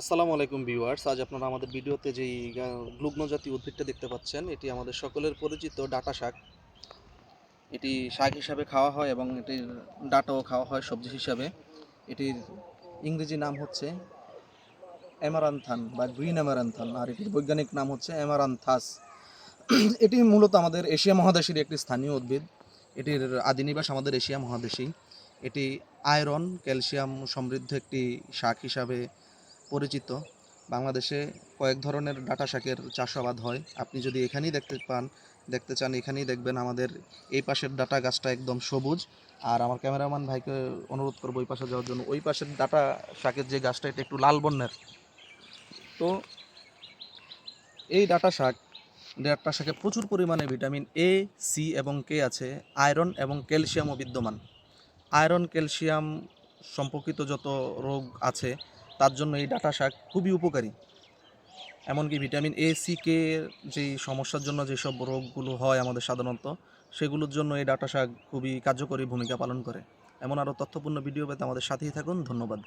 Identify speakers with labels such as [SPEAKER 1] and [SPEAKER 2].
[SPEAKER 1] আসসালামু আলাইকুম ভিউয়ার্স। আজ আপনারা আমাদের ভিডিওতে যেই গ্লুগ্ন জাতীয় উদ্ভিদটা দেখতে পাচ্ছেন, এটি আমাদের সকলের পরিচিত ডাঁটা শাক। এটি শাক হিসাবে খাওয়া হয় এবং এটির ডাঁটাও খাওয়া হয় সবজি হিসাবে। এটির ইংরেজি নাম হচ্ছে অ্যামারান্থান বা গ্রিন অ্যামারান্থান, আর এটির বৈজ্ঞানিক নাম হচ্ছে অ্যামারান্থাস। এটি মূলত আমাদের এশিয়া মহাদেশের একটি স্থানীয় উদ্ভিদ। এটির আদি নিবাস আমাদের এশিয়া মহাদেশেই। এটি আয়রন, ক্যালসিয়াম সমৃদ্ধ একটি শাক হিসাবে পরিচিত। বাংলাদেশে কয়েক ধরনের ডাঁটা শাকের চাষাবাদ হয়। আপনি যদি এখানেই দেখতে চান, এখানেই দেখবেন আমাদের এই পাশের ডাঁটা গাছটা একদম সবুজ। আর আমার ক্যামেরাম্যান ভাইকে অনুরোধ করবো ওই পাশে যাওয়ার জন্য। ওই পাশের ডাঁটা শাকের যে গাছটা, এটা একটু লাল বর্ণের। তো এই ডাঁটা শাকে প্রচুর পরিমাণে ভিটামিন এ, সি এবং কে আছে। আয়রন এবং ক্যালসিয়ামও বিদ্যমান। আয়রন, ক্যালসিয়াম সম্পর্কিত যত রোগ আছে তার জন্য এই ডাঁটা শাক খুবই উপকারী। এমনকি ভিটামিন এ, সি, কে যেই সমস্যার জন্য যেসব রোগগুলো হয় আমাদের সাধারণত, সেগুলোর জন্য এই ডাঁটা শাক খুবই কার্যকরী ভূমিকা পালন করে। এমন আরও তথ্যপূর্ণ ভিডিও পেতে আমাদের সাথেই থাকুন। ধন্যবাদ।